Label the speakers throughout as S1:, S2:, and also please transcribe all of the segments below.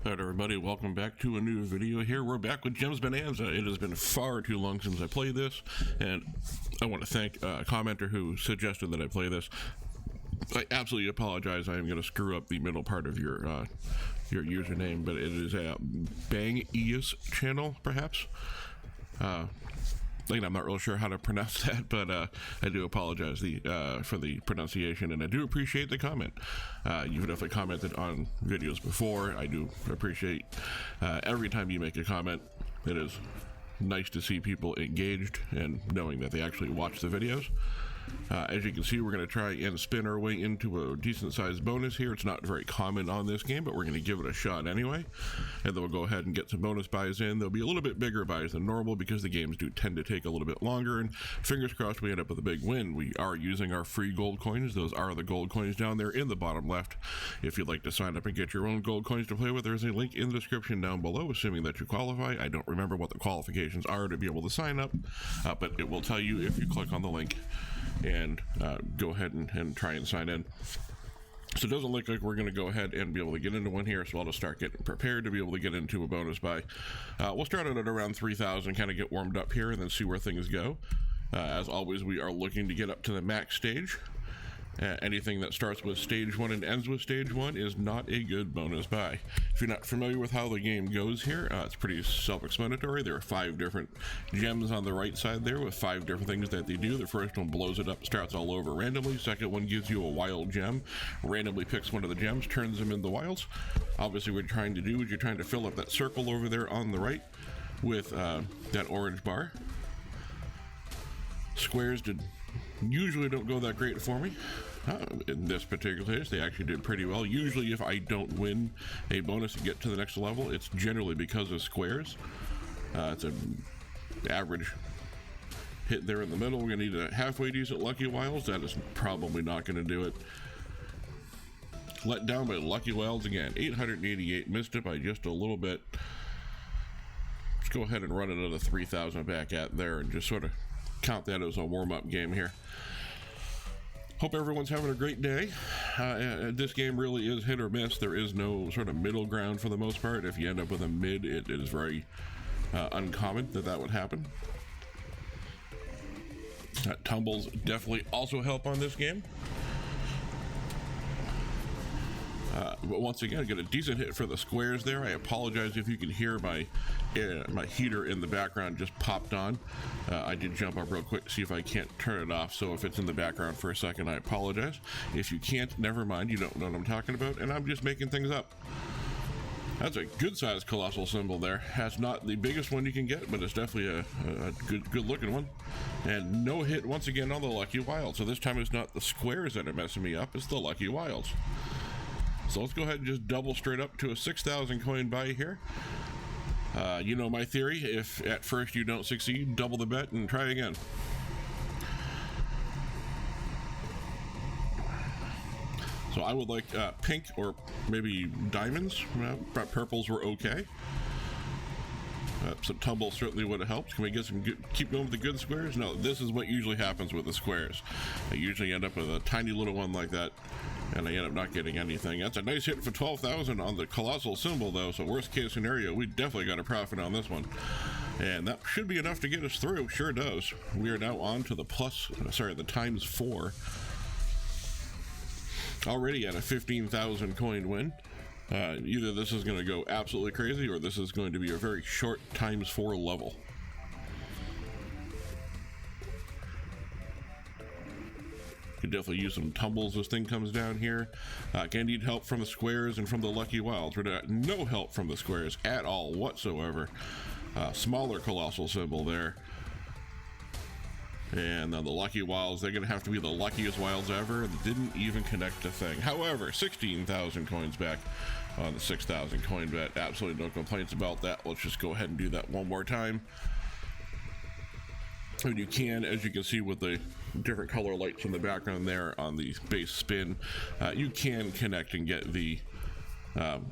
S1: Alright everybody, welcome back to a new video here. We're back with Gems Bonanza. It has been far too long since I played this, and I want to thank a commenter who suggested that I play this. I absolutely apologize. I am going to screw up the middle part of your username, but it is a Bang Eus channel, perhaps. I'm not real sure how to pronounce that, but I do apologize for the pronunciation, and I do appreciate the comment. You've definitely commented on videos before. I do appreciate every time you make a comment. It is nice to see people engaged and knowing that they actually watch the videos. As you can see, we're going to try and spin our way into a decent sized bonus here. It's not very common on this game, but we're going to give it a shot anyway, and then we'll go ahead and get some bonus buys in. There'll be a little bit bigger buys than normal because the games do tend to take a little bit longer, and fingers crossed we end up with a big win. We are using our free gold coins. Those are the gold coins down there in the bottom left. If you'd like to sign up and get your own gold coins to play with, there's a link in the description down below, assuming that you qualify. I don't remember what the qualifications are to be able to sign up, but it will tell you if you click on the link and go ahead and try and sign in. So it doesn't look like we're going to go ahead and be able to get into one here, so I'll just start getting prepared to be able to get into a bonus buy. We'll start it at around 3,000, kind of get warmed up here, and then see where things go. As always, we are looking to get up to the max stage. Anything that starts with stage 1 and ends with stage 1 is not a good bonus buy. If you're not familiar with how the game goes here, it's pretty self-explanatory. There are 5 different gems on the right side there with 5 different things that they do. The first one blows it up, starts all over randomly. Second one gives you a wild gem, randomly picks one of the gems, turns them into wilds. Obviously what you're trying to do is you're trying to fill up that circle over there on the right with that orange bar. Squares usually don't go that great for me. In this particular case, they actually did pretty well. Usually if I don't win a bonus to get to the next level, it's generally because of squares. It's an average hit there in the middle. We're going to need a halfway decent Lucky Wilds. That is probably not going to do it. Let down by Lucky Wilds again. 888, missed it by just a little bit. Let's go ahead and run another 3,000 back at there and just sort of count that as a warm-up game here. Hope everyone's having a great day. This game really is hit or miss. There is no sort of middle ground for the most part. If you end up with a mid, it is very uncommon that would happen. Tumbles definitely also help on this game. But once again, I get a decent hit for the squares there. I apologize if you can hear my heater in the background just popped on. I did jump up real quick to see if I can't turn it off, so if it's in the background for a second, I apologize. If you can't, never mind, you don't know what I'm talking about, and I'm just making things up. That's a good-sized colossal symbol there. That's not the biggest one you can get, but it's definitely a good-looking one. And no hit once again on the Lucky Wilds. So this time it's not the squares that are messing me up, it's the Lucky Wilds. So let's go ahead and just double straight up to a 6,000 coin buy here. You know my theory, if at first you don't succeed, double the bet and try again. So I would like pink or maybe diamonds. Purples were okay. Some tumble certainly would have helped. Can we get some keep going with the good squares? No, this is what usually happens with the squares. I usually end up with a tiny little one like that, and I end up not getting anything. That's a nice hit for 12,000 on the colossal symbol, though, so worst case scenario, we definitely got a profit on this one. And that should be enough to get us through. Sure does. We are now on to the the times 4. Already at a 15,000 coin win. Either this is going to go absolutely crazy, or this is going to be a very short times 4 level. Could definitely use some tumbles as this thing comes down here. Can need help from the squares and from the Lucky Wilds. We're not, no help from the squares at all whatsoever. Smaller colossal symbol there. And then the Lucky Wilds, they're going to have to be the luckiest wilds ever. They didn't even connect a thing. However, 16,000 coins back on the 6,000 coin bet. Absolutely no complaints about that. Let's just go ahead and do that one more time. And you can, as you can see with the different color lights in the background there on the base spin, you can connect and get the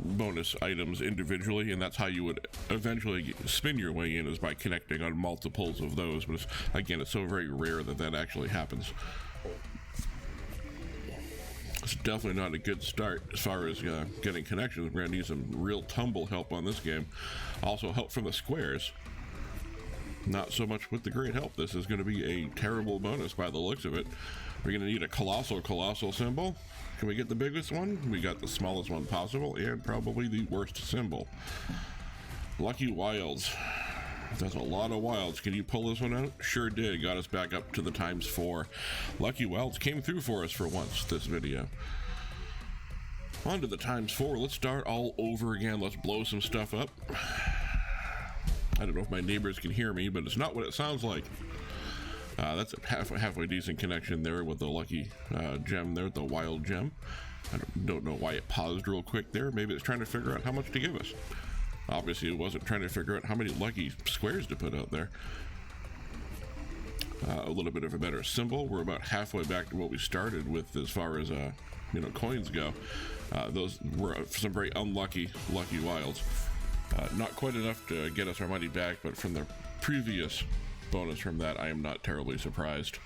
S1: bonus items individually, and that's how you would eventually spin your way in, is by connecting on multiples of those. But again, it's so very rare that that actually happens. It's definitely not a good start as far as getting connections. We're going to need some real tumble help on this game. Also help from the squares. Not so much with the great help. This is going to be a terrible bonus by the looks of it. We're going to need a colossal symbol. Can we get the biggest one? We got the smallest one possible and probably the worst symbol. Lucky Wilds. That's a lot of wilds. Can you pull this one out? Sure did. Got us back up to the ×4. Lucky Wilds came through for us for once this video. On to the ×4. Let's start all over again. Let's blow some stuff up. I don't know if my neighbors can hear me, but it's not what it sounds like. That's a halfway decent connection there with the lucky gem there, the wild gem. I don't know why it paused real quick there. Maybe it's trying to figure out how much to give us. Obviously, it wasn't trying to figure out how many lucky squares to put out there. A little bit of a better symbol. We're about halfway back to what we started with as far as coins go. Those were some very unlucky lucky wilds. Not quite enough to get us our money back, but from the previous bonus from that, I am not terribly surprised.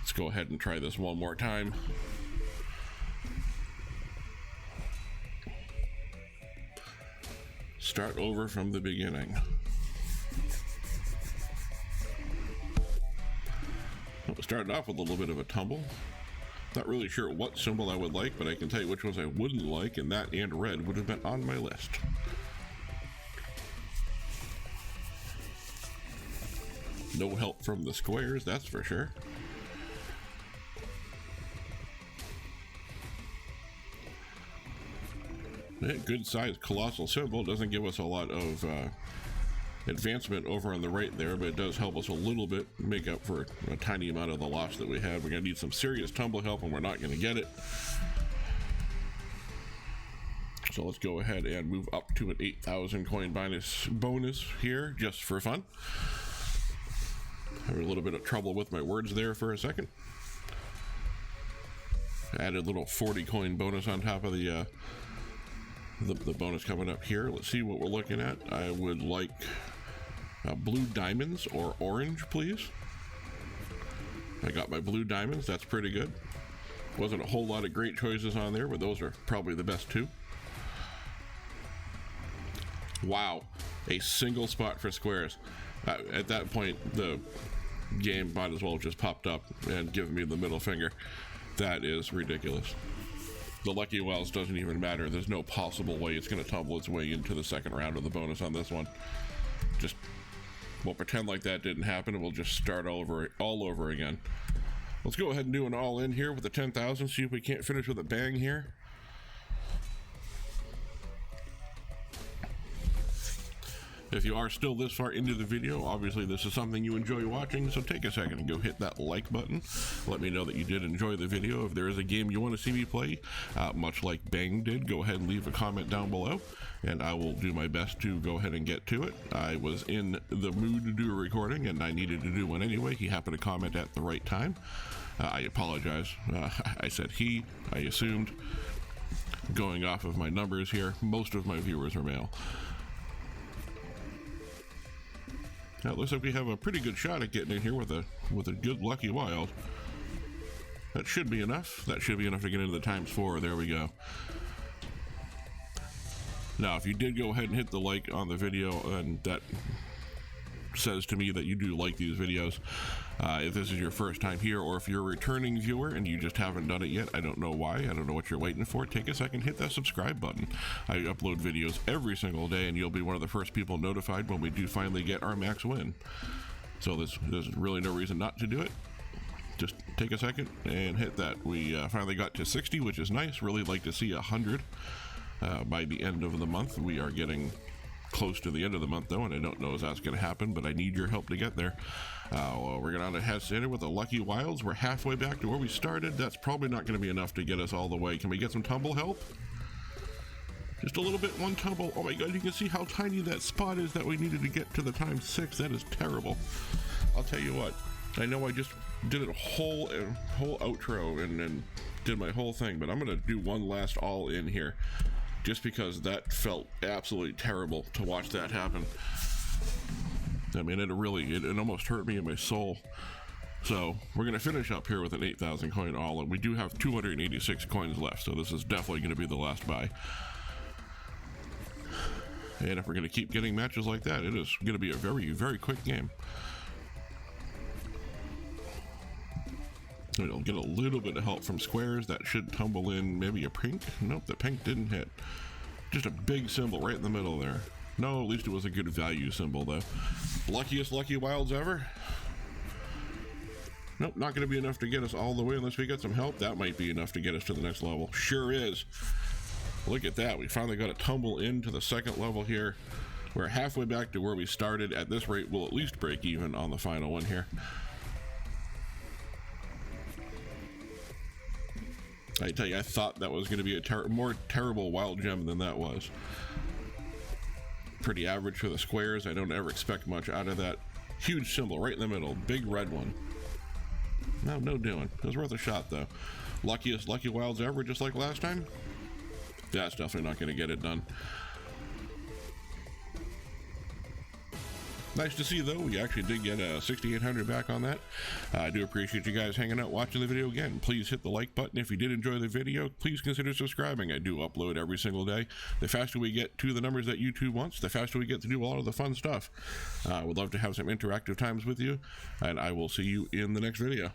S1: Let's go ahead and try this one more time. Start over from the beginning. Well, we started off with a little bit of a tumble. Not really sure what symbol I would like, but I can tell you which ones I wouldn't like, and that and red would have been on my list. No help from the squares, that's for sure. Good sized colossal symbol. Doesn't give us a lot of advancement over on the right there, but it does help us a little bit make up for a tiny amount of the loss that we had. We're going to need some serious tumble help, and we're not going to get it. So let's go ahead and move up to an 8,000 coin bonus here just for fun. Having a little bit of trouble with my words there for a second. Added a little 40 coin bonus on top of the bonus coming up here. Let's see what we're looking at. I would like blue diamonds or orange, please. I got my blue diamonds. That's pretty good. Wasn't a whole lot of great choices on there, but those are probably the best two. Wow, a single spot for squares. At that point, the game might as well have just popped up and given me the middle finger. That is ridiculous. The lucky wilds doesn't even matter. There's no possible way it's going to tumble its way into the second round of the bonus on this one. Just, we'll pretend like that didn't happen, and we'll just start all over again. Let's go ahead and do an all-in here with the 10,000, see if we can't finish with a bang here. If you are still this far into the video, obviously this is something you enjoy watching, so take a second and go hit that like button. Let me know that you did enjoy the video. If there is a game you want to see me play, much like Bang did, go ahead and leave a comment down below, and I will do my best to go ahead and get to it. I was in the mood to do a recording, and I needed to do one anyway. He happened to comment at the right time. I apologize. I said he, I assumed. Going off of my numbers here, most of my viewers are male. Now, it looks like we have a pretty good shot at getting in here with a good lucky wild. That should be enough. That should be enough to get into the ×4. There we go. Now, if you did go ahead and hit the like on the video, and that says to me that you do like these videos. If this is your first time here, or if you're a returning viewer and you just haven't done it yet, I don't know why. I don't know what you're waiting for. Take a second, hit that subscribe button. I upload videos every single day, and you'll be one of the first people notified when we do finally get our max win. So there's really no reason not to do it. Just take a second and hit that. We finally got to 60, which is nice. Really like to see 100 by the end of the month. We are getting close to the end of the month though, and I don't know if that's going to happen, but I need your help to get there. We're going to head center with the lucky wilds. We're halfway back to where we started. That's probably not going to be enough to get us all the way. Can we get some tumble help? Just a little bit, one tumble. Oh my god, you can see how tiny that spot is that we needed to get to the ×6. That is terrible. I'll tell you what, I know I just did a whole outro and did my whole thing, but I'm going to do one last all in here. Just because that felt absolutely terrible to watch that happen. I mean, it almost hurt me in my soul So we're going to finish up here with an 8,000 coin all, and we do have 286 coins left, so this is definitely going to be the last buy. And if we're going to keep getting matches like that, it is going to be a very, very quick game. It'll get a little bit of help from squares. That should tumble in maybe a pink. Nope, the pink didn't hit. Just a big symbol right in the middle there. No, at least it was a good value symbol though. Luckiest lucky wilds ever. Nope, not going to be enough to get us all the way unless we get some help. That might be enough to get us to the next level. Sure is. Look at that. We finally got to tumble into the second level here. We're halfway back to where we started. At this rate, we'll at least break even on the final one here. I tell you, I thought that was going to be a more terrible wild gem than that was. Pretty average for the squares. I don't ever expect much out of that. Huge symbol right in the middle. Big red one. No doing. It was worth a shot though. Luckiest lucky wilds ever, just like last time? That's definitely not going to get it done. Nice to see though, we actually did get a 6,800 back on that. I do appreciate you guys hanging out watching the video again. Please hit the like button if you did enjoy the video. Please consider subscribing. I do upload every single day. The faster we get to the numbers that YouTube wants, the faster we get to do a lot of the fun stuff. Would love to have some interactive times with you, and I will see you in the next video.